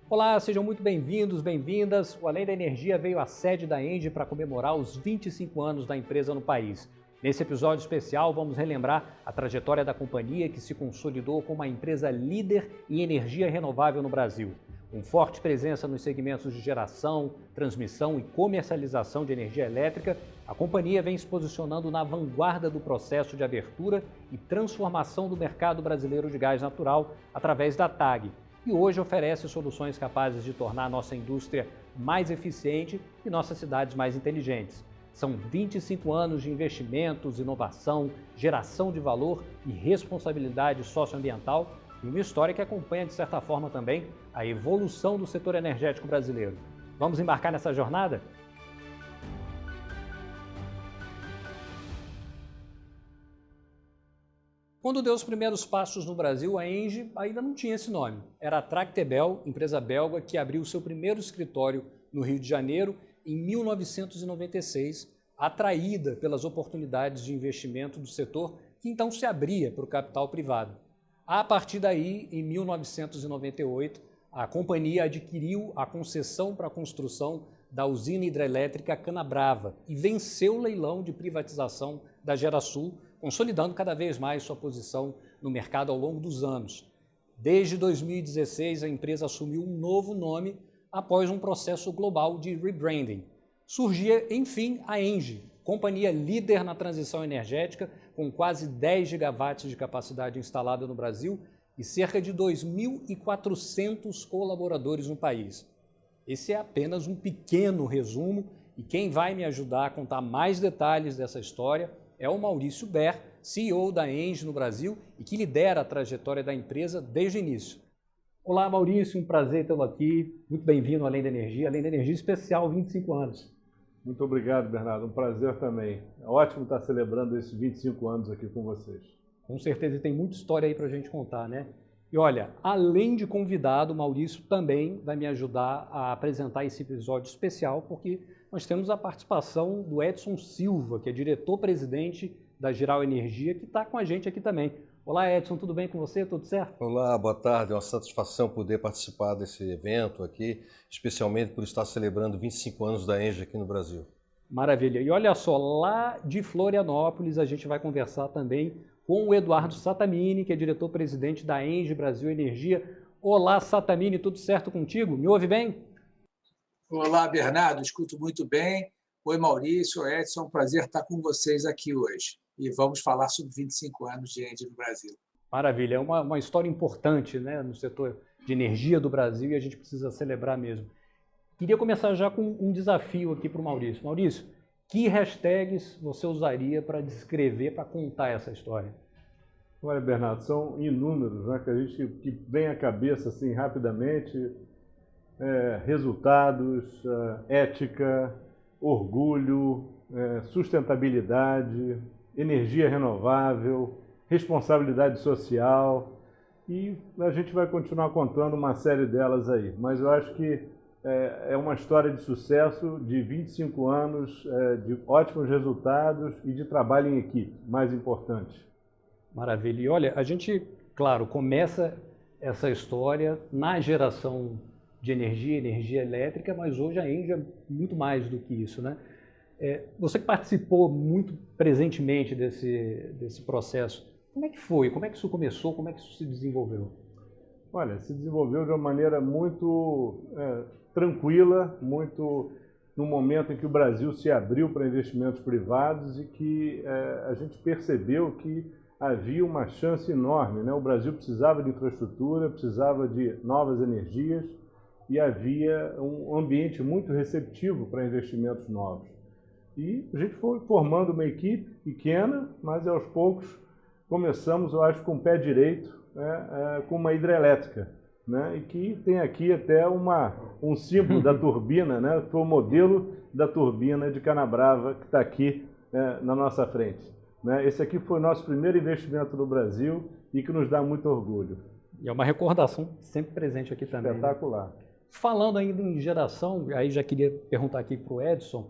Olá, sejam muito bem-vindos, bem-vindas. O Além da Energia veio à sede da ENGIE para comemorar os 25 anos da empresa no país. Nesse episódio especial, vamos relembrar a trajetória da companhia que se consolidou como uma empresa líder em energia renovável no Brasil. Com forte presença nos segmentos de geração, transmissão e comercialização de energia elétrica, a companhia vem se posicionando na vanguarda do processo de abertura e transformação do mercado brasileiro de gás natural através da TAG, e hoje oferece soluções capazes de tornar a nossa indústria mais eficiente e nossas cidades mais inteligentes. São 25 anos de investimentos, inovação, geração de valor e responsabilidade socioambiental e uma história que acompanha, de certa forma, também a evolução do setor energético brasileiro. Vamos embarcar nessa jornada? Quando deu os primeiros passos no Brasil, a ENGIE ainda não tinha esse nome. Era a Tractebel, empresa belga que abriu seu primeiro escritório no Rio de Janeiro em 1996, atraída pelas oportunidades de investimento do setor que então se abria para o capital privado. A partir daí, em 1998, a companhia adquiriu a concessão para a construção da usina hidrelétrica Canabrava e venceu o leilão de privatização da Gerasul, consolidando cada vez mais sua posição no mercado ao longo dos anos. Desde 2016, a empresa assumiu um novo nome após um processo global de rebranding. Surgia, enfim, a ENGIE, companhia líder na transição energética, com quase 10 gigawatts de capacidade instalada no Brasil e cerca de 2.400 colaboradores no país. Esse é apenas um pequeno resumo e quem vai me ajudar a contar mais detalhes dessa história é o Maurício Ber, CEO da ENGIE no Brasil e que lidera a trajetória da empresa desde o início. Olá, Maurício, um prazer tê-lo aqui. Muito bem-vindo ao Além da Energia especial 25 anos. Muito obrigado, Bernardo. Um prazer também. É ótimo estar celebrando esses 25 anos aqui com vocês. Com certeza, e tem muita história aí para a gente contar, né? E olha, além de convidado, o Maurício também vai me ajudar a apresentar esse episódio especial, porque nós temos a participação do Edson Silva, que é diretor-presidente da Geral Energia, que está com a gente aqui também. Olá, Edson, tudo bem com você? Tudo certo? Olá, boa tarde. É uma satisfação poder participar desse evento aqui, especialmente por estar celebrando 25 anos da ENGIE aqui no Brasil. Maravilha. E olha só, lá de Florianópolis a gente vai conversar também com o Eduardo Sattamini, que é diretor-presidente da ENGIE Brasil Energia. Olá, Sattamini, tudo certo contigo? Me ouve bem? Olá, Bernardo, escuto muito bem. Oi, Maurício, Edson, um prazer estar com vocês aqui hoje. E vamos falar sobre 25 anos de ENGIE no Brasil. Maravilha, é uma história importante, né, no setor de energia do Brasil e a gente precisa celebrar mesmo. Queria começar já com um desafio aqui para o Maurício. Maurício, que hashtags você usaria para descrever, para contar essa história? Olha, Bernardo, são inúmeros, né, que vem à cabeça assim rapidamente. Resultados, ética, orgulho, sustentabilidade, energia renovável, responsabilidade social, e a gente vai continuar contando uma série delas aí. Mas eu acho que é uma história de sucesso de 25 anos, de ótimos resultados e de trabalho em equipe, mais importante. Maravilha. E olha, a gente, claro, começa essa história na geração de energia elétrica, mas hoje a ENGIE é muito mais do que isso, né? Você que participou muito presentemente desse processo, como é que foi? Como é que isso começou? Como é que isso se desenvolveu? Olha, se desenvolveu de uma maneira muito tranquila, muito no momento em que o Brasil se abriu para investimentos privados e que a gente percebeu que havia uma chance enorme, né? O Brasil precisava de infraestrutura, precisava de novas energias e havia um ambiente muito receptivo para investimentos novos. E a gente foi formando uma equipe pequena, mas aos poucos começamos, eu acho, com o pé direito, com uma hidrelétrica, né? E que tem aqui até um símbolo da turbina, né? Foi o modelo da turbina de Canabrava que está aqui na nossa frente, né? Esse aqui foi o nosso primeiro investimento no Brasil e que nos dá muito orgulho. E é uma recordação sempre presente aqui também. Espetacular. Né? Falando ainda em geração, aí já queria perguntar aqui para o Edson,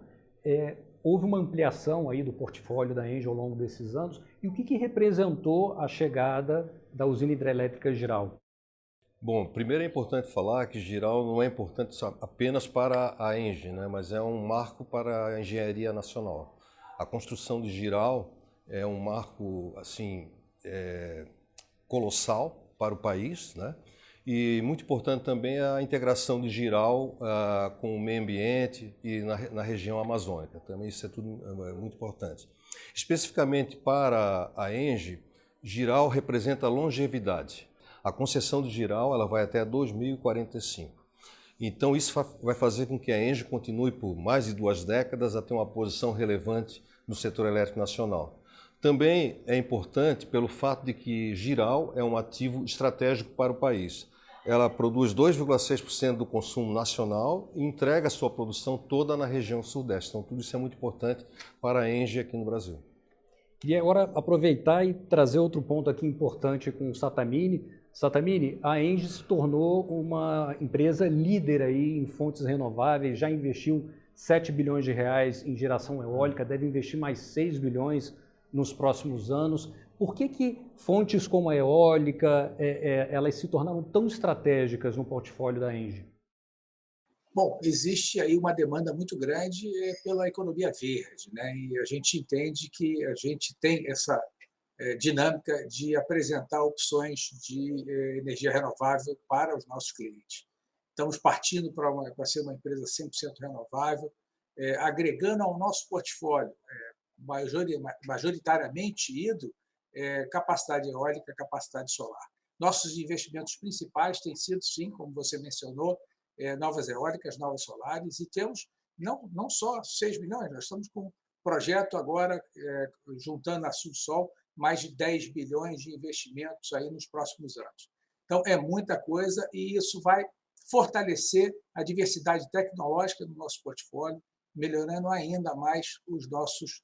houve uma ampliação aí do portfólio da ENGIE ao longo desses anos, e o que representou a chegada da usina hidrelétrica Geral? Bom, primeiro é importante falar que Jirau não é importante apenas para a ENGIE, né, mas é um marco para a engenharia nacional. A construção de Jirau é um marco assim colossal para o país, né? E muito importante também a integração de Jirau com o meio ambiente e na região amazônica. Também isso é tudo muito importante. Especificamente para a ENGIE, Jirau representa longevidade. A concessão de Jirau ela vai até 2045. Então isso vai fazer com que a ENGIE continue por mais de 2 décadas a ter uma posição relevante no setor elétrico nacional. Também é importante pelo fato de que Jirau é um ativo estratégico para o país. Ela produz 2,6% do consumo nacional e entrega a sua produção toda na região sudeste. Então tudo isso é muito importante para a ENGIE aqui no Brasil. E agora aproveitar e trazer outro ponto aqui importante com o Sattamini. Sattamini, a ENGIE se tornou uma empresa líder aí em fontes renováveis, já investiu 7 bilhões de reais em geração eólica, deve investir mais 6 bilhões nos próximos anos. Por que fontes como a eólica, elas se tornaram tão estratégicas no portfólio da ENGIE? Bom, existe aí uma demanda muito grande pela economia verde, né? E a gente entende que a gente tem essa dinâmica de apresentar opções de energia renovável para os nossos clientes. Estamos partindo para ser uma empresa 100% renovável, agregando ao nosso portfólio, majoritariamente ido, capacidade eólica, capacidade solar. Nossos investimentos principais têm sido, sim, como você mencionou, novas eólicas, novas solares, e temos não só 6 milhões, nós estamos com um projeto agora, juntando a Subsol, mais de 10 bilhões de investimentos aí nos próximos anos. Então, é muita coisa e isso vai fortalecer a diversidade tecnológica do nosso portfólio, melhorando ainda mais os nossos,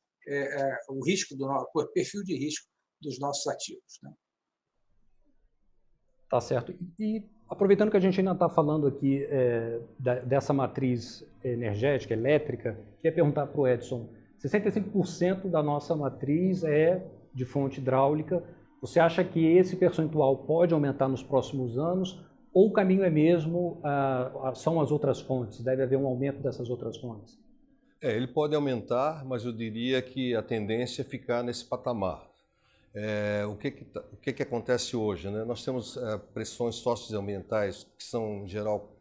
o risco o perfil de risco dos nossos ativos, né? Tá certo. E aproveitando que a gente ainda está falando aqui dessa matriz energética, elétrica, queria perguntar para o Edson, 65% da nossa matriz é de fonte hidráulica. Você acha que esse percentual pode aumentar nos próximos anos ou o caminho é mesmo, são as outras fontes? Deve haver um aumento dessas outras fontes? Ele pode aumentar, mas eu diria que a tendência é ficar nesse patamar. O que acontece hoje, né? Nós temos pressões socioambientais que são, em geral,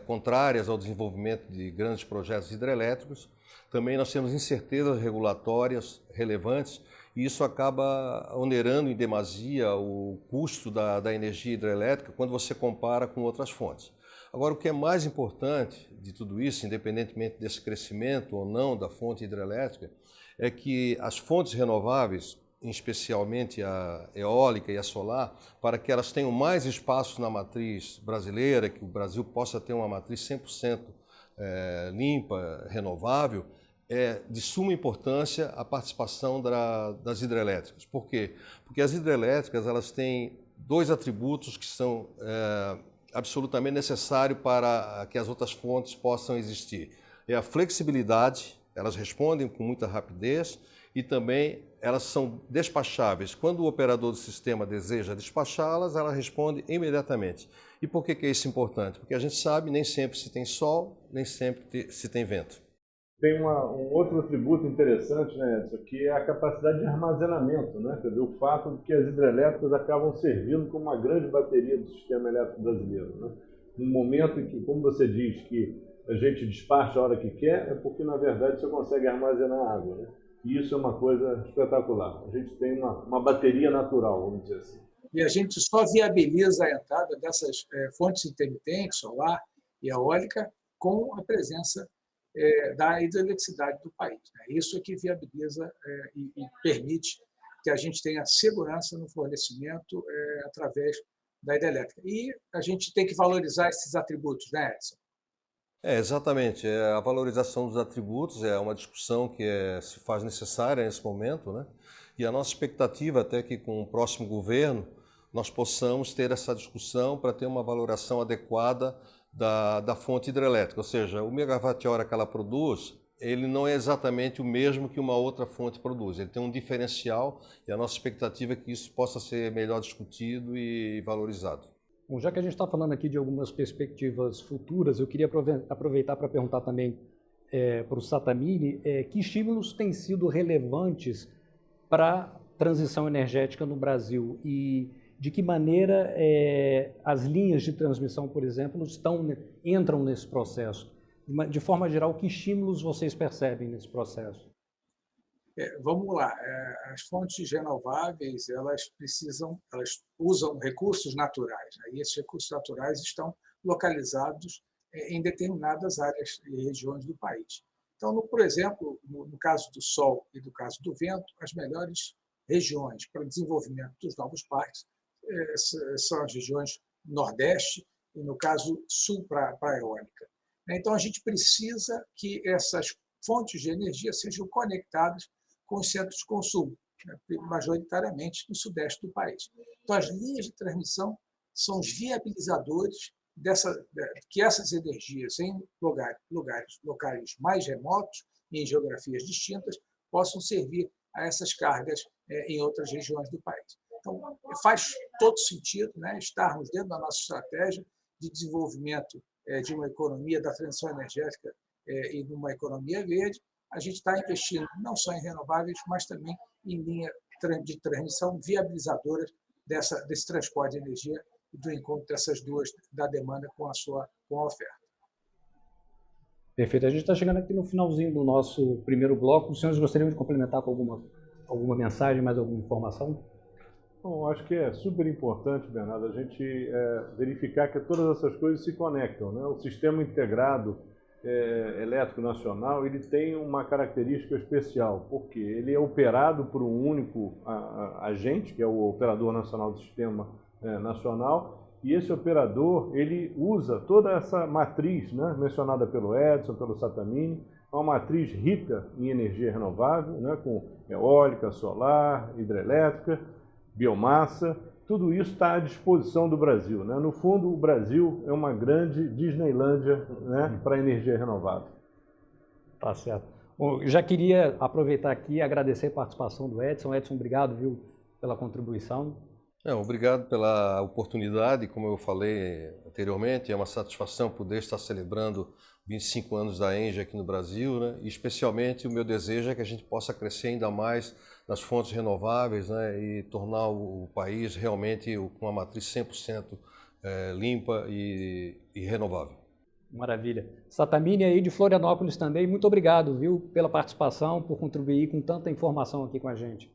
contrárias ao desenvolvimento de grandes projetos hidrelétricos. Também nós temos incertezas regulatórias relevantes e isso acaba onerando em demasia o custo da energia hidrelétrica quando você compara com outras fontes. Agora, o que é mais importante de tudo isso, independentemente desse crescimento ou não da fonte hidrelétrica, é que as fontes renováveis, especialmente a eólica e a solar, para que elas tenham mais espaço na matriz brasileira, que o Brasil possa ter uma matriz 100% limpa, renovável, é de suma importância a participação das hidrelétricas. Por quê? Porque as hidrelétricas elas têm 2 atributos que são absolutamente necessários para que as outras fontes possam existir. É a flexibilidade, elas respondem com muita rapidez, e também elas são despacháveis. Quando o operador do sistema deseja despachá-las, ela responde imediatamente. E por que é isso importante? Porque a gente sabe nem sempre se tem sol, nem sempre se tem vento. Tem um outro atributo interessante, né, Edson, que é a capacidade de armazenamento, né? Quer dizer, o fato de que as hidrelétricas acabam servindo como uma grande bateria do sistema elétrico brasileiro, né? No momento em que, como você diz, que a gente despacha a hora que quer, é porque, na verdade, você consegue armazenar água, né? E isso é uma coisa espetacular. A gente tem uma bateria natural, vamos dizer assim. E a gente só viabiliza a entrada dessas fontes intermitentes, solar e eólica, com a presença da hidroeletricidade do país, né? Isso é que viabiliza e permite que a gente tenha segurança no fornecimento através da hidrelétrica. E a gente tem que valorizar esses atributos, né, Edson? Exatamente. A valorização dos atributos é uma discussão que se faz necessária nesse momento, né? E a nossa expectativa até que com o próximo governo nós possamos ter essa discussão para ter uma valoração adequada da fonte hidrelétrica, ou seja, o megawatt-hora que ela produz, ele não é exatamente o mesmo que uma outra fonte produz, ele tem um diferencial e a nossa expectativa é que isso possa ser melhor discutido e valorizado. Bom, já que a gente está falando aqui de algumas perspectivas futuras, eu queria aproveitar para perguntar também para o Sattamini que estímulos têm sido relevantes para a transição energética no Brasil e de que maneira as linhas de transmissão, por exemplo, entram nesse processo. De forma geral, que estímulos vocês percebem nesse processo? Vamos lá. As fontes renováveis, elas usam recursos naturais, né? E esses recursos naturais estão localizados em determinadas áreas e regiões do país. Então, por exemplo, no caso do sol e do caso do vento, as melhores regiões para o desenvolvimento dos novos parques são as regiões Nordeste e, no caso, Sul para a eólica. Então, a gente precisa que essas fontes de energia sejam conectadas com os centros de consumo, né, majoritariamente no Sudeste do país. Então, as linhas de transmissão são os viabilizadores que essas energias, em locais mais remotos e em geografias distintas, possam servir a essas cargas em outras regiões do país. Então, faz todo sentido, né, estarmos dentro da nossa estratégia de desenvolvimento de uma economia da transição energética e de uma economia verde. A gente está investindo não só em renováveis, mas também em linha de transmissão viabilizadoras desse transporte de energia e do encontro dessas duas, da demanda com a oferta. Perfeito. A gente está chegando aqui no finalzinho do nosso primeiro bloco. Os senhores gostariam de complementar com alguma mensagem, mais alguma informação? Bom, acho que é super importante, Bernardo, a gente verificar que todas essas coisas se conectam, né? O sistema integrado elétrico nacional, ele tem uma característica especial, porque ele é operado por um único agente, que é o Operador Nacional do Sistema Nacional, e esse operador, ele usa toda essa matriz, né, mencionada pelo Edson, pelo Sattamini, uma matriz rica em energia renovável, né, com eólica, solar, hidrelétrica, biomassa. Tudo isso está à disposição do Brasil, né? No fundo, o Brasil é uma grande Disneylândia, né, para a energia renovável. Tá certo. Bom, eu já queria aproveitar aqui e agradecer a participação do Edson. Edson, obrigado, viu, pela contribuição. Obrigado pela oportunidade. Como eu falei anteriormente, é uma satisfação poder estar celebrando 25 anos da ENGIE aqui no Brasil, né? E especialmente o meu desejo é que a gente possa crescer ainda mais nas fontes renováveis, né? E tornar o país realmente com uma matriz 100% limpa e renovável. Maravilha. Sattamini aí de Florianópolis também, muito obrigado, viu, pela participação, por contribuir com tanta informação aqui com a gente.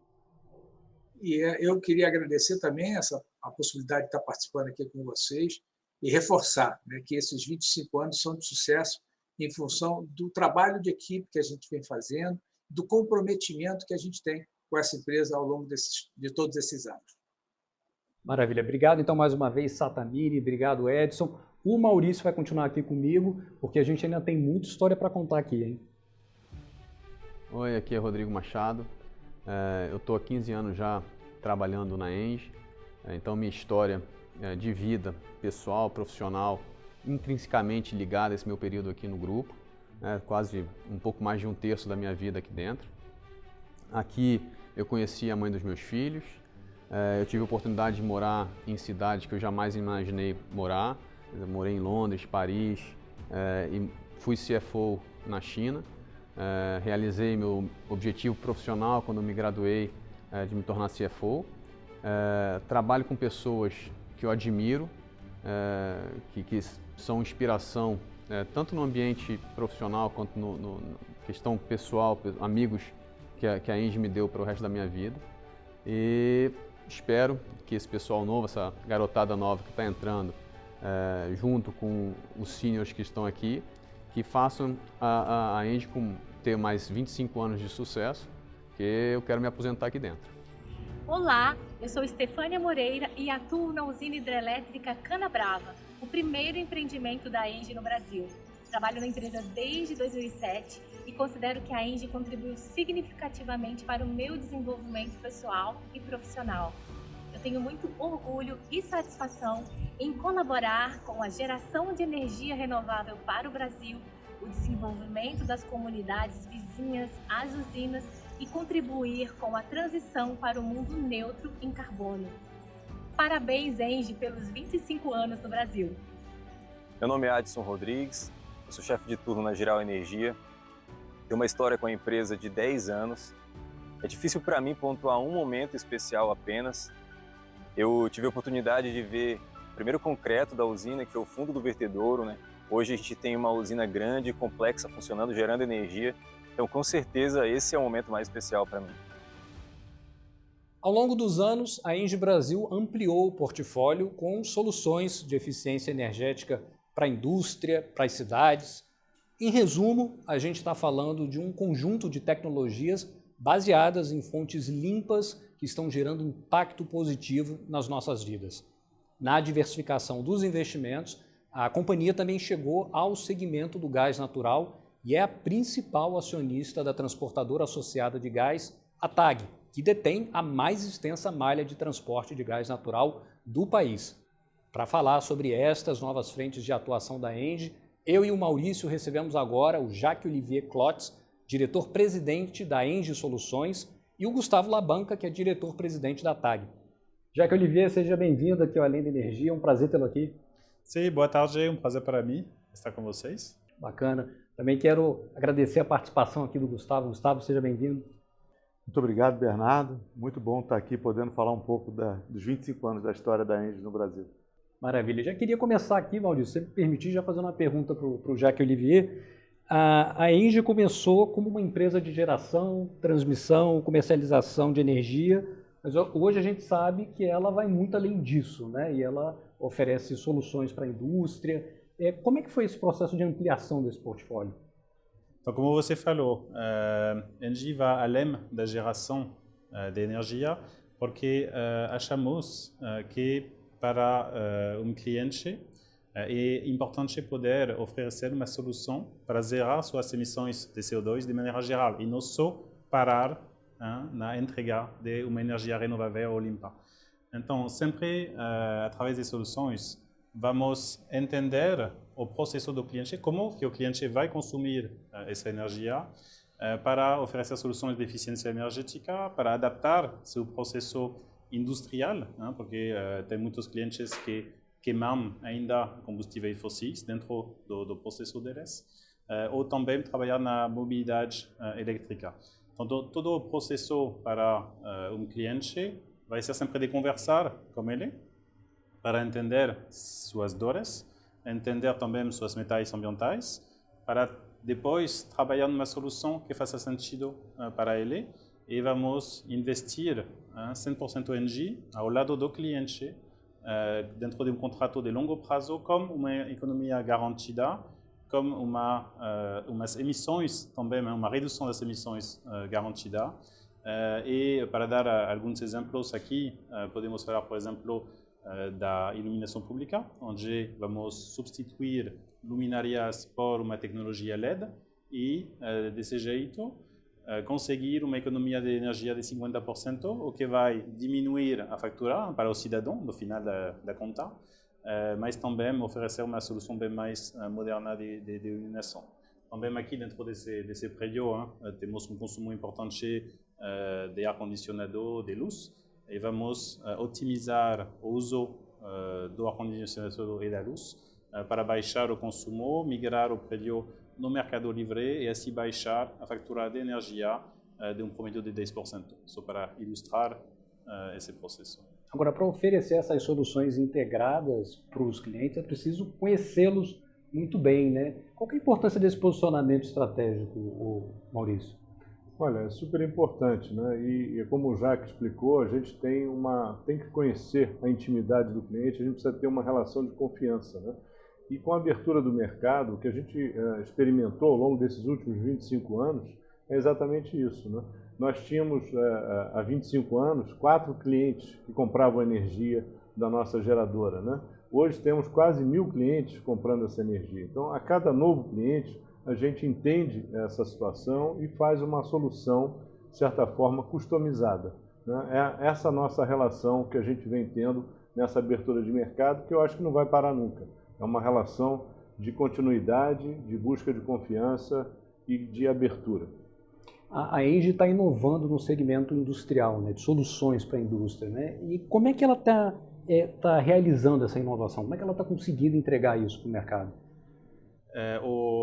E eu queria agradecer também a possibilidade de estar participando aqui com vocês e reforçar, né, que esses 25 anos são de sucesso em função do trabalho de equipe que a gente vem fazendo, do comprometimento que a gente tem com essa empresa ao longo de todos esses anos. Maravilha. Obrigado, então, mais uma vez, Sattamini. Obrigado, Edson. O Maurício vai continuar aqui comigo, porque a gente ainda tem muita história para contar aqui, hein? Oi, aqui é Rodrigo Machado. Eu estou há 15 anos já trabalhando na ENGIE, então minha história de vida pessoal, profissional, intrinsecamente ligada a esse meu período aqui no grupo, quase um pouco mais de um terço da minha vida aqui dentro. Aqui eu conheci a mãe dos meus filhos, eu tive a oportunidade de morar em cidades que eu jamais imaginei morar. Eu morei em Londres, Paris, e fui CFO na China. Realizei meu objetivo profissional quando me graduei de me tornar CFO. Trabalho com pessoas que eu admiro, que são inspiração, tanto no ambiente profissional quanto na questão pessoal, amigos que a ENGIE me deu para o resto da minha vida. E espero que esse pessoal novo, essa garotada nova que está entrando, junto com os seniors que estão aqui, que façam a ENGIE ter mais 25 anos de sucesso, que eu quero me aposentar aqui dentro. Olá, eu sou Estefânia Moreira e atuo na usina hidrelétrica Canabrava, o primeiro empreendimento da ENGIE no Brasil. Trabalho na empresa desde 2007 e considero que a ENGIE contribuiu significativamente para o meu desenvolvimento pessoal e profissional. Eu tenho muito orgulho e satisfação em colaborar com a geração de energia renovável para o Brasil, o desenvolvimento das comunidades vizinhas às usinas e contribuir com a transição para o mundo neutro em carbono. Parabéns, Engie, pelos 25 anos no Brasil. Meu nome é Adson Rodrigues, eu sou chefe de turno na Geral Energia. Tenho uma história com a empresa de 10 anos. É difícil para mim pontuar um momento especial apenas. Eu tive a oportunidade de ver o primeiro concreto da usina, que foi o fundo do vertedouro, né? Hoje a gente tem uma usina grande, complexa, funcionando, gerando energia. Então, com certeza, esse é o momento mais especial para mim. Ao longo dos anos, a Engie Brasil ampliou o portfólio com soluções de eficiência energética para a indústria, para as cidades. Em resumo, a gente está falando de um conjunto de tecnologias baseadas em fontes limpas que estão gerando impacto positivo nas nossas vidas. Na diversificação dos investimentos, a companhia também chegou ao segmento do gás natural e é a principal acionista da transportadora associada de gás, a TAG, que detém a mais extensa malha de transporte de gás natural do país. Para falar sobre estas novas frentes de atuação da Engie, eu e o Maurício recebemos agora o Jacques-Olivier Klotz, diretor-presidente da Engie Soluções, e o Gustavo Labanca, que é diretor-presidente da TAG. Jacques-Olivier, seja bem-vindo aqui ao Além da Energia, é um prazer tê-lo aqui. Sim, boa tarde, é um prazer para mim estar com vocês. Bacana. Também quero agradecer a participação aqui do Gustavo. Gustavo, seja bem-vindo. Muito obrigado, Bernardo. Muito bom estar aqui podendo falar um pouco dos 25 anos da história da Engie no Brasil. Maravilha. Já queria começar aqui, Maurício, se você me permitir, já fazendo uma pergunta para o Jacques-Olivier. A Engie começou como uma empresa de geração, transmissão, comercialização de energia, mas hoje a gente sabe que ela vai muito além disso, né? E ela oferece soluções para a indústria. Como é que foi esse processo de ampliação desse portfólio? Então, como você falou, a Engie vai além da geração de energia, porque achamos que para cliente é importante poder oferecer uma solução para zerar suas emissões de CO2 de maneira geral e não só parar na entrega de uma energia renovável ou limpa. Então, sempre, através de soluções, vamos entender o processo do cliente, como que o cliente vai consumir essa energia, para oferecer soluções de eficiência energética, para adaptar seu processo industrial, porque tem muitos clientes que queimam ainda combustíveis fósseis dentro do processo deles, ou também trabalhar na mobilidade elétrica. Então, todo o processo para cliente vai ser sempre de conversar com ele, para entender suas dores, entender também suas metas ambientais, para depois trabalhar numa solução que faça sentido para ele, e vamos investir 100% em Engie ao lado do cliente, dentro de contrato de longo prazo, como uma economia garantida, como umas emissões também, uma redução das emissões garantida. E para dar alguns exemplos aqui, podemos falar, por exemplo, da iluminação pública, onde vamos substituir luminárias por uma tecnologia LED e, desse jeito, conseguir uma economia de energia de 50%, o que vai diminuir a fatura para o cidadão no final da conta, mas também oferecer uma solução bem mais moderna de iluminação. Também aqui dentro desse prédio temos um consumo importante de ar-condicionado, de luz, e vamos otimizar o uso do ar-condicionado e da luz para baixar o consumo, migrar o prédio no mercado livre e assim baixar a fatura de energia de um promedio de 10%, só para ilustrar esse processo. Agora, para oferecer essas soluções integradas para os clientes, é preciso conhecê-los muito bem, né? Qual que é a importância desse posicionamento estratégico, Maurício? Olha, é super importante, né? E como o Jacques explicou, a gente tem que conhecer a intimidade do cliente, a gente precisa ter uma relação de confiança, né? E com a abertura do mercado, o que a gente experimentou ao longo desses últimos 25 anos é exatamente isso, né? Nós tínhamos, há 25 anos, 4 clientes que compravam energia da nossa geradora, né? Hoje temos quase 1.000 clientes comprando essa energia. Então, a cada novo cliente, a gente entende essa situação e faz uma solução, de certa forma, customizada, né? É essa nossa relação que a gente vem tendo nessa abertura de mercado, que eu acho que não vai parar nunca. É uma relação de continuidade, de busca de confiança e de abertura. A Engie está inovando no segmento industrial, né, de soluções para a indústria, né? E como é que ela está está realizando essa inovação? Como é que ela está conseguindo entregar isso para o mercado?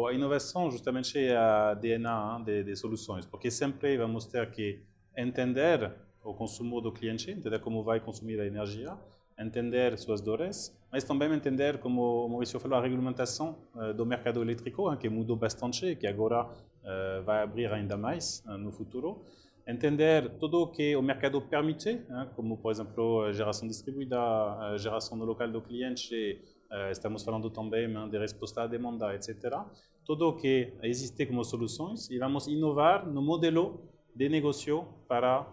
A inovação justamente é a DNA de soluções, porque sempre vamos ter que entender o consumo do cliente, entender como vai consumir a energia, entender suas dores, mas também entender, como o Maurício falou, a regulamentação do mercado elétrico, que mudou bastante e que agora vai abrir ainda mais no futuro. Entender tudo o que o mercado permite, como, por exemplo, a geração distribuída, a geração no local do cliente, estamos falando também de resposta à demanda, etc. Tudo o que existe como soluções e vamos inovar no modelo de negócio para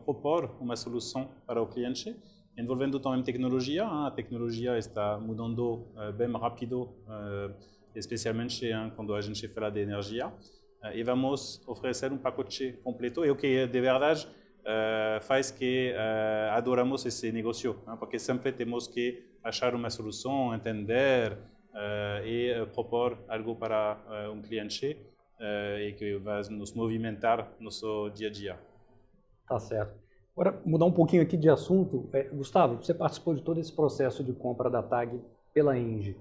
propor uma solução para o cliente, envolvendo também tecnologia. A tecnologia está mudando bem rápido, especialmente quando a gente fala de energia. E vamos oferecer um pacote completo, e o que de verdade faz que adoramos esse negócio, porque sempre temos que achar uma solução, entender e propor algo para um cliente e que vai nos movimentar no nosso dia a dia. Tá certo. Agora, mudar um pouquinho aqui de assunto. Gustavo, você participou de todo esse processo de compra da TAG pela ENGIE.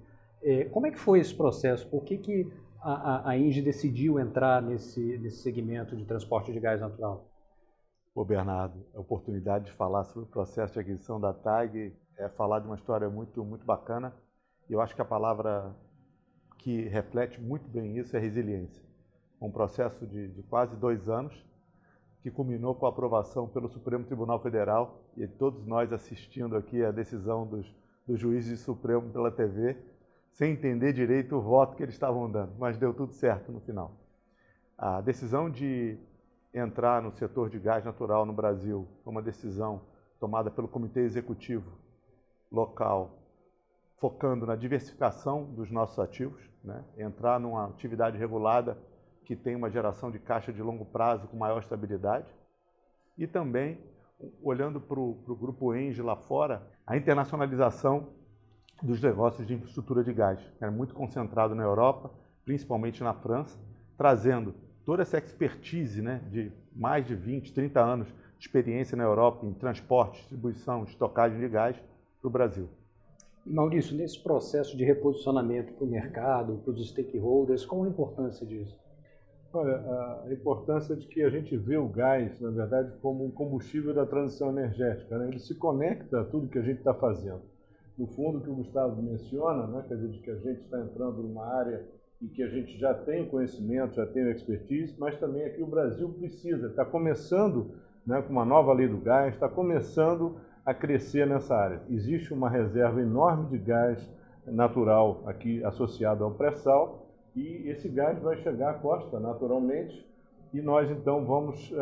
Como é que foi esse processo? Por que a ENGIE decidiu entrar nesse segmento de transporte de gás natural? Ô Bernardo, a oportunidade de falar sobre o processo de aquisição da TAG é falar de uma história muito, muito bacana. E eu acho que a palavra que reflete muito bem isso é resiliência. Um processo de quase 2 anos, que culminou com a aprovação pelo Supremo Tribunal Federal, e todos nós assistindo aqui a decisão dos juízes Supremo pela TV, sem entender direito o voto que eles estavam dando, mas deu tudo certo no final. A decisão de entrar no setor de gás natural no Brasil foi uma decisão tomada pelo Comitê Executivo local, focando na diversificação dos nossos ativos, né? Entrar numa atividade regulada que tem uma geração de caixa de longo prazo com maior estabilidade, e também, olhando para o grupo ENGIE lá fora, a internacionalização dos negócios de infraestrutura de gás, que era muito concentrado na Europa, principalmente na França, trazendo toda essa expertise, né, de mais de 20, 30 anos de experiência na Europa em transporte, distribuição, estocagem de gás para o Brasil. Maurício, nesse processo de reposicionamento para o mercado, para os stakeholders, qual a importância disso? Olha, a importância de que a gente vê o gás, na verdade, como um combustível da transição energética, né? Ele se conecta a tudo que a gente está fazendo. No fundo, o que o Gustavo menciona, né? Quer dizer, de que a gente está entrando numa área em que a gente já tem o conhecimento, já tem a expertise, mas também aqui o Brasil precisa, está começando, né, com uma nova lei do gás, está começando a crescer nessa área. Existe uma reserva enorme de gás natural aqui associado ao pré-sal, e esse gás vai chegar à costa naturalmente, e nós então vamos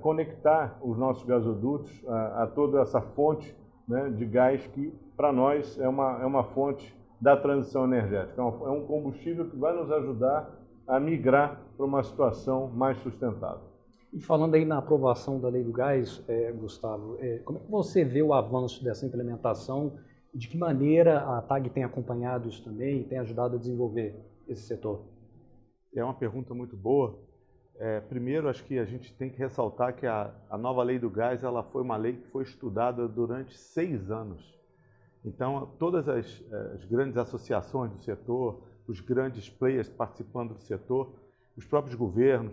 conectar os nossos gasodutos a toda essa fonte, né, de gás que para nós é uma fonte da transição energética. É um combustível que vai nos ajudar a migrar para uma situação mais sustentável. E falando aí na aprovação da Lei do Gás, Gustavo, como é que você vê o avanço dessa implementação e de que maneira a TAG tem acompanhado isso também e tem ajudado a desenvolver esse setor? É uma pergunta muito boa. Primeiro, acho que a gente tem que ressaltar que a nova Lei do Gás ela foi uma lei que foi estudada durante 6 anos. Então, todas as grandes associações do setor, os grandes players participando do setor, os próprios governos,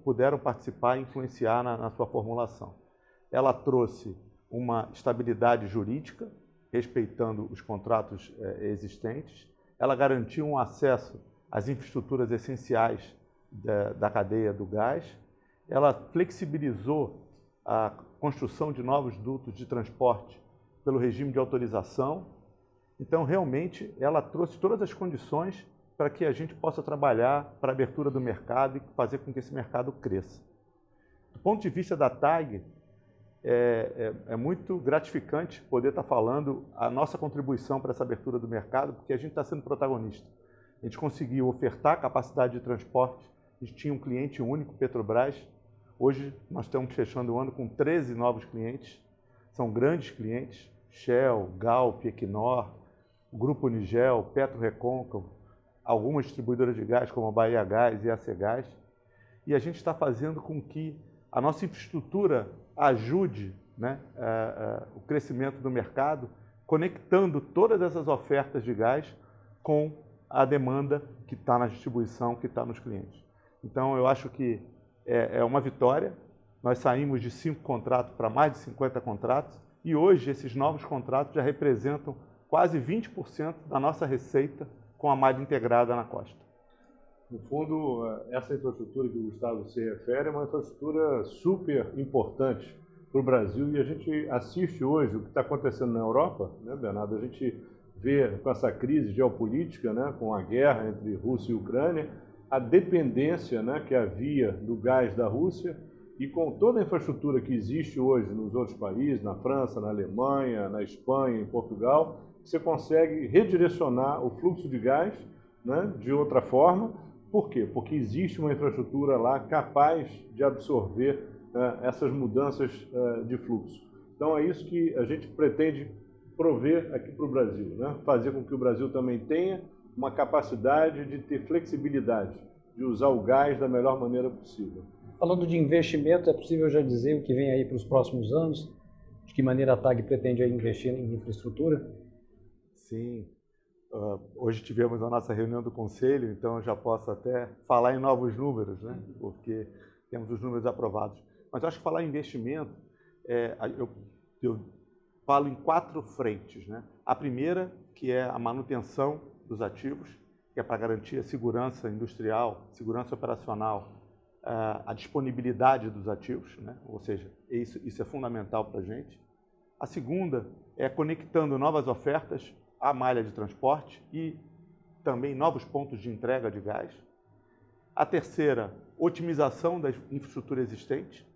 puderam participar e influenciar na sua formulação. Ela trouxe uma estabilidade jurídica, respeitando os contratos existentes. Ela garantiu um acesso às infraestruturas essenciais da cadeia do gás. Ela flexibilizou a construção de novos dutos de transporte pelo regime de autorização. Então, realmente, ela trouxe todas as condições para que a gente possa trabalhar para a abertura do mercado e fazer com que esse mercado cresça. Do ponto de vista da TAG, é muito gratificante poder estar falando a nossa contribuição para essa abertura do mercado, porque a gente está sendo protagonista. A gente conseguiu ofertar capacidade de transporte, a gente tinha um cliente único, Petrobras. Hoje nós estamos fechando o ano com 13 novos clientes, são grandes clientes, Shell, Galp, Equinor, o Grupo Unigel, PetroRecôncavo, algumas distribuidoras de gás como a Bahia Gás e a Acegás, e a gente está fazendo com que a nossa infraestrutura ajude, né, o crescimento do mercado conectando todas essas ofertas de gás com a demanda que está na distribuição, que está nos clientes. Então, eu acho que é uma vitória. Nós saímos de 5 contratos para mais de 50 contratos e hoje esses novos contratos já representam quase 20% da nossa receita com a malha integrada na costa. No fundo, essa infraestrutura que o Gustavo se refere é uma infraestrutura super importante para o Brasil e a gente assiste hoje o que está acontecendo na Europa, né, Bernardo? A gente vê com essa crise geopolítica, né, com a guerra entre Rússia e Ucrânia, a dependência, né, que havia do gás da Rússia e com toda a infraestrutura que existe hoje nos outros países, na França, na Alemanha, na Espanha, em Portugal, você consegue redirecionar o fluxo de gás, né, de outra forma. Por quê? Porque existe uma infraestrutura lá capaz de absorver essas mudanças de fluxo. Então é isso que a gente pretende prover aqui para o Brasil, né? Fazer com que o Brasil também tenha uma capacidade de ter flexibilidade, de usar o gás da melhor maneira possível. Falando de investimento, é possível já dizer o que vem aí para os próximos anos? De que maneira a TAG pretende aí investir em infraestrutura? Sim. Hoje tivemos a nossa reunião do Conselho, então eu já posso até falar em novos números, né? Porque temos os números aprovados. Mas eu acho que falar em investimento, eu falo em 4 frentes, né? A primeira, que é a manutenção dos ativos, que é para garantir a segurança industrial, segurança operacional, a disponibilidade dos ativos, né? Ou seja, isso é fundamental para a gente. A segunda é conectando novas ofertas à malha de transporte e também novos pontos de entrega de gás. A terceira, otimização da infraestrutura existente.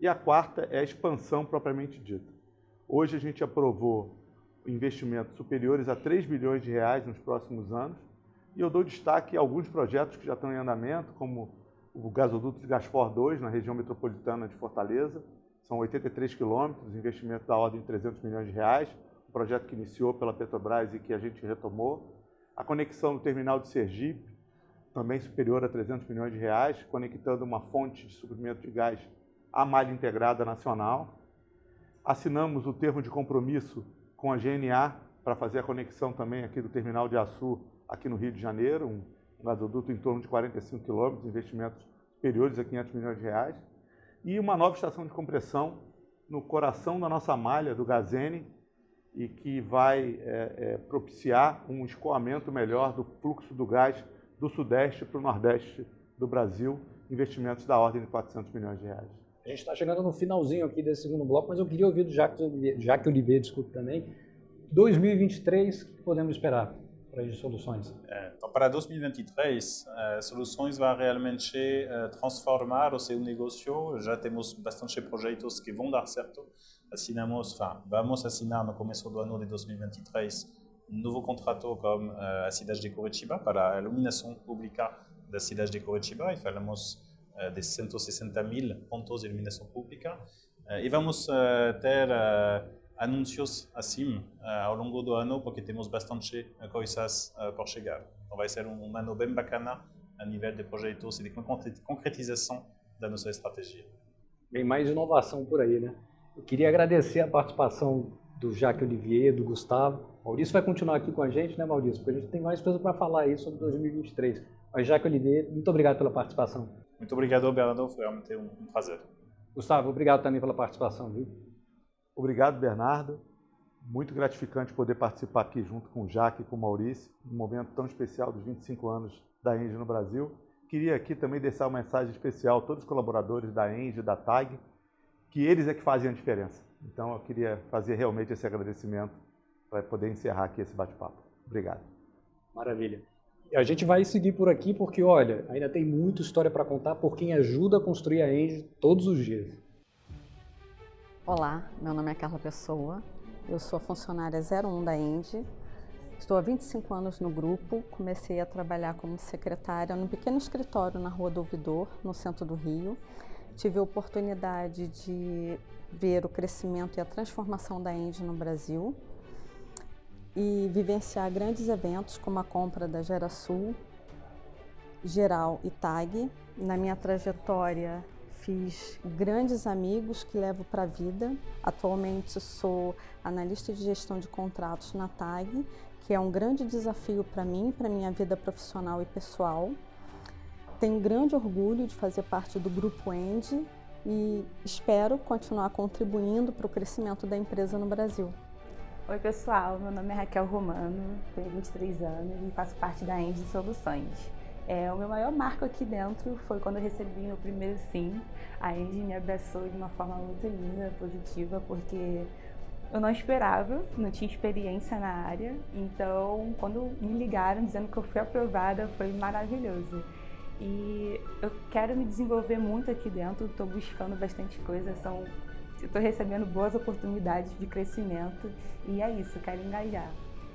E a quarta é a expansão propriamente dita. Hoje a gente aprovou investimentos superiores a 3 bilhões de reais nos próximos anos e eu dou destaque a alguns projetos que já estão em andamento, como o gasoduto de Gasfor 2 na região metropolitana de Fortaleza. São 83 quilômetros, investimento da ordem de 300 milhões de reais, um projeto que iniciou pela Petrobras e que a gente retomou. A conexão do terminal de Sergipe, também superior a 300 milhões de reais, conectando uma fonte de suprimento de gás à malha integrada nacional. Assinamos o termo de compromisso com a GNA para fazer a conexão também aqui do terminal de Açu, aqui no Rio de Janeiro, um gasoduto em torno de 45 quilômetros, investimentos superiores a 500 milhões de reais. E uma nova estação de compressão no coração da nossa malha, do Gazene, e que vai propiciar um escoamento melhor do fluxo do gás do Sudeste para o Nordeste do Brasil, investimentos da ordem de 400 milhões de reais. A gente está chegando no finalzinho aqui desse segundo bloco, mas eu queria ouvir do Jacques Olivier, desculpe também. 2023, o que podemos esperar para as soluções? Então, para 2023, Soluções vai realmente transformar o seu negócio. Já temos bastante projetos que vão dar certo. Vamos assinar no começo do ano de 2023 um novo contrato com a cidade de Curitiba para a iluminação pública da cidade de Curitiba e falamos de 160 mil pontos de iluminação pública e vamos ter anúncios assim ao longo do ano porque temos bastante coisas por chegar. Então vai ser um ano bem bacana a nível de projetos e de concretização da nossa estratégia. Bem mais inovação por aí, né? Eu queria agradecer a participação do Jacques Olivier, do Gustavo. Maurício vai continuar aqui com a gente, né, Maurício? Porque a gente tem mais coisa para falar aí sobre 2023. Mas, Jacques Olivier, muito obrigado pela participação. Muito obrigado, Bernardo. Foi realmente um prazer. Gustavo, obrigado também pela participação, viu? Obrigado, Bernardo. Muito gratificante poder participar aqui junto com o Jacques e com o Maurício, num momento tão especial dos 25 anos da ENGIE no Brasil. Queria aqui também deixar uma mensagem especial a todos os colaboradores da ENGIE, da TAG, que eles é que fazem a diferença. Então, eu queria fazer realmente esse agradecimento para poder encerrar aqui esse bate-papo. Obrigado. Maravilha. E a gente vai seguir por aqui porque, olha, ainda tem muita história para contar por quem ajuda a construir a ENGIE todos os dias. Olá, meu nome é Carla Pessoa, eu sou funcionária 01 da ENGIE, estou há 25 anos no grupo, comecei a trabalhar como secretária num pequeno escritório na Rua do Ouvidor, no centro do Rio. Tive a oportunidade de ver o crescimento e a transformação da ENGIE no Brasil e vivenciar grandes eventos como a compra da Gerasul, Geral e TAG. Na minha trajetória fiz grandes amigos que levo para a vida. Atualmente sou analista de gestão de contratos na TAG, que é um grande desafio para mim, para minha vida profissional e pessoal. Tenho grande orgulho de fazer parte do Grupo ENGIE e espero continuar contribuindo para o crescimento da empresa no Brasil. Oi pessoal, meu nome é Raquel Romano, tenho 23 anos e faço parte da ENGIE Soluções. O meu maior marco aqui dentro foi quando eu recebi meu primeiro sim. A ENGIE me abraçou de uma forma muito linda, positiva, porque eu não esperava, não tinha experiência na área. Então, quando me ligaram dizendo que eu fui aprovada, foi maravilhoso. E eu quero me desenvolver muito aqui dentro, estou buscando bastante coisa, estou recebendo boas oportunidades de crescimento e é isso, quero engajar.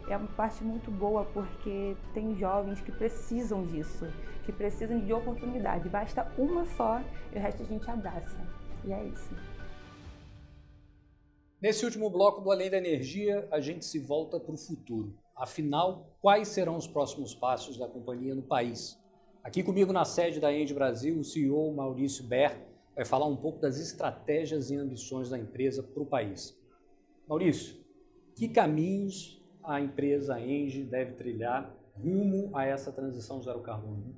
É uma parte muito boa porque tem jovens que precisam disso, que precisam de oportunidade. Basta uma só e o resto a gente abraça. E é isso. Nesse último bloco do Além da Energia, a gente se volta para o futuro. Afinal, quais serão os próximos passos da companhia no país? Aqui comigo na sede da ENGIE Brasil, o CEO Maurício Ber vai falar um pouco das estratégias e ambições da empresa para o país. Maurício, que caminhos a empresa ENGIE deve trilhar rumo a essa transição zero carbono?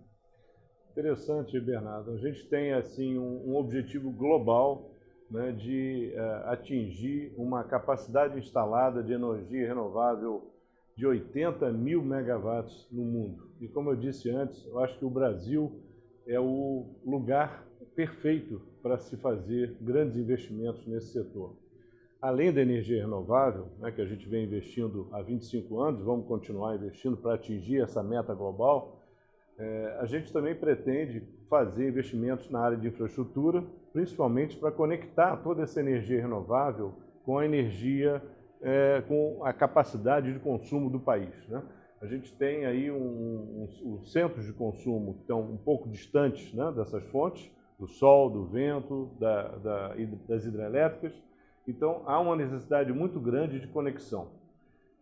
Interessante, Bernardo. A gente tem assim um objetivo global, né, de atingir uma capacidade instalada de energia renovável de 80 mil megawatts no mundo. E como eu disse antes, eu acho que o Brasil é o lugar perfeito para se fazer grandes investimentos nesse setor. Além da energia renovável, né, que a gente vem investindo há 25 anos, vamos continuar investindo para atingir essa meta global, a gente também pretende fazer investimentos na área de infraestrutura, principalmente para conectar toda essa energia renovável com a energia, com a capacidade de consumo do país, né? A gente tem aí os centros de consumo que estão um pouco distantes, né, dessas fontes, do sol, do vento, das hidrelétricas. Então, há uma necessidade muito grande de conexão.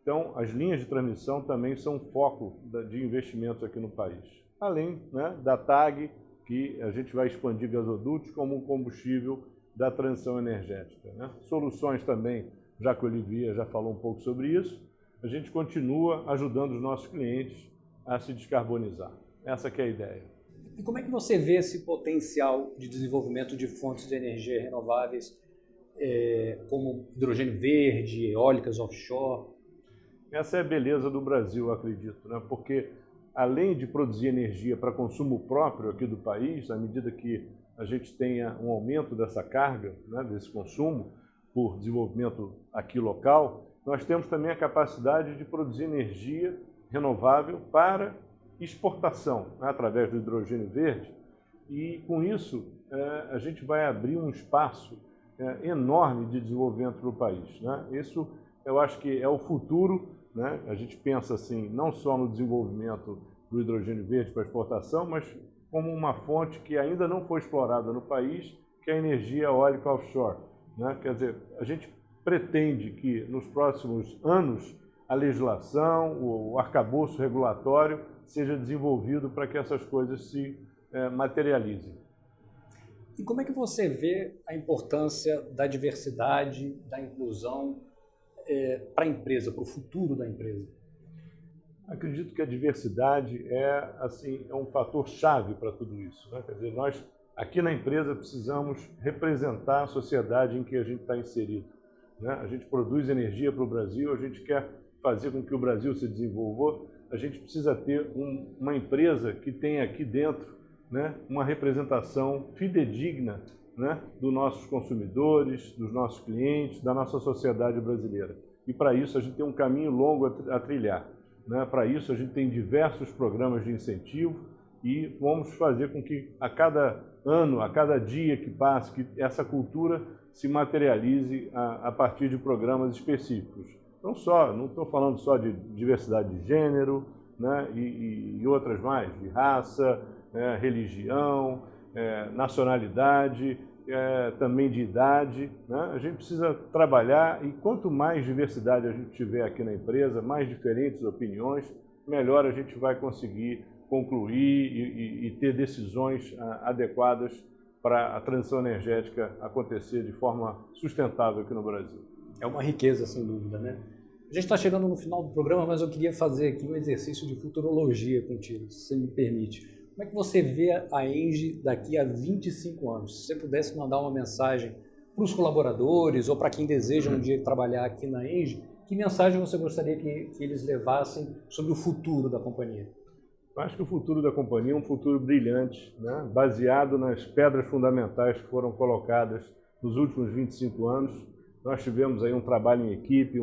Então, as linhas de transmissão também são foco de investimentos aqui no país. Além, né, da TAG, que a gente vai expandir gasodutos como um combustível da transição energética, né? Soluções também, já que o Olivier já falou um pouco sobre isso, a gente continua ajudando os nossos clientes a se descarbonizar. Essa que é a ideia. E como é que você vê esse potencial de desenvolvimento de fontes de energia renováveis, como hidrogênio verde, eólicas offshore? Essa é a beleza do Brasil, eu acredito, né? Porque além de produzir energia para consumo próprio aqui do país, à medida que a gente tenha um aumento dessa carga, né, desse consumo, por desenvolvimento aqui local, nós temos também a capacidade de produzir energia renovável para exportação, né, através do hidrogênio verde, e com isso a gente vai abrir um espaço enorme de desenvolvimento para o país, né? Isso eu acho que é o futuro, né? A gente pensa assim, não só no desenvolvimento do hidrogênio verde para exportação, mas como uma fonte que ainda não foi explorada no país, que é a energia eólica offshore, né? Quer dizer, a gente pretende que nos próximos anos a legislação, o arcabouço regulatório seja desenvolvido para que essas coisas se materializem. E como é que você vê a importância da diversidade, da inclusão para a empresa, para o futuro da empresa? Acredito que a diversidade é um fator chave para tudo isso, né? Quer dizer, nós aqui na empresa precisamos representar a sociedade em que a gente está inserido, né? A gente produz energia para o Brasil, a gente quer fazer com que o Brasil se desenvolva, a gente precisa ter uma empresa que tenha aqui dentro, né, uma representação fidedigna, né, dos nossos consumidores, dos nossos clientes, da nossa sociedade brasileira. E para isso a gente tem um caminho longo a trilhar, né? Para isso a gente tem diversos programas de incentivo e vamos fazer com que a cada ano, a cada dia que passe, que essa cultura se materialize a partir de programas específicos. Não estou falando só de diversidade de gênero, né, e outras mais, de raça, religião, nacionalidade, também de idade, né? A gente precisa trabalhar e quanto mais diversidade a gente tiver aqui na empresa, mais diferentes opiniões, melhor a gente vai conseguir concluir e ter decisões adequadas para a transição energética acontecer de forma sustentável aqui no Brasil. É uma riqueza, sem dúvida, né? A gente está chegando no final do programa, mas eu queria fazer aqui um exercício de futurologia contigo, se você me permite. Como é que você vê a ENGIE daqui a 25 anos? Se você pudesse mandar uma mensagem para os colaboradores ou para quem deseja um dia trabalhar aqui na ENGIE, que mensagem você gostaria que eles levassem sobre o futuro da companhia? Eu acho que o futuro da companhia é um futuro brilhante, né? Baseado nas pedras fundamentais que foram colocadas nos últimos 25 anos. Nós tivemos aí um trabalho em equipe,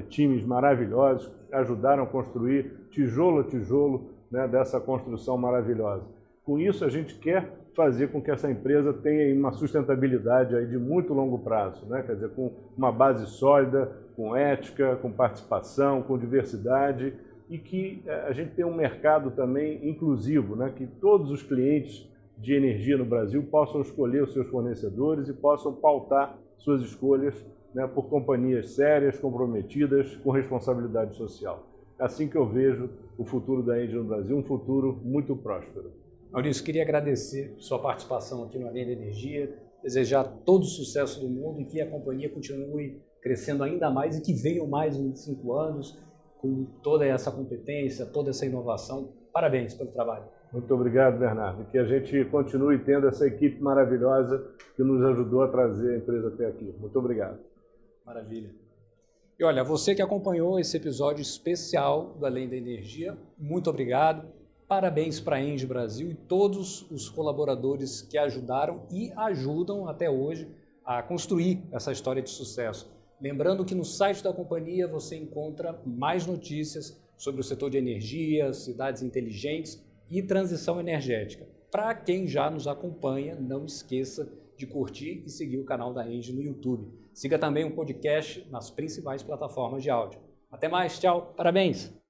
times maravilhosos que ajudaram a construir tijolo a tijolo, né, dessa construção maravilhosa. Com isso, a gente quer fazer com que essa empresa tenha uma sustentabilidade aí de muito longo prazo, né? Quer dizer, com uma base sólida, com ética, com participação, com diversidade, e que a gente tenha um mercado também inclusivo, né? Que todos os clientes de energia no Brasil possam escolher os seus fornecedores e possam pautar suas escolhas, né, por companhias sérias, comprometidas, com responsabilidade social. É assim que eu vejo o futuro da ENGIE no Brasil, um futuro muito próspero. Maurício, queria agradecer sua participação aqui no Além da Energia, desejar todo o sucesso do mundo e que a companhia continue crescendo ainda mais e que venham mais 25 anos com toda essa competência, toda essa inovação. Parabéns pelo trabalho. Muito obrigado, Bernardo. Que a gente continue tendo essa equipe maravilhosa que nos ajudou a trazer a empresa até aqui. Muito obrigado. Maravilha. E olha, você que acompanhou esse episódio especial do Além da Energia, muito obrigado. Parabéns para a ENGIE Brasil e todos os colaboradores que ajudaram e ajudam até hoje a construir essa história de sucesso. Lembrando que no site da companhia você encontra mais notícias sobre o setor de energia, cidades inteligentes e transição energética. Para quem já nos acompanha, não esqueça de curtir e seguir o canal da ENGIE no YouTube. Siga também o podcast nas principais plataformas de áudio. Até mais, tchau, parabéns!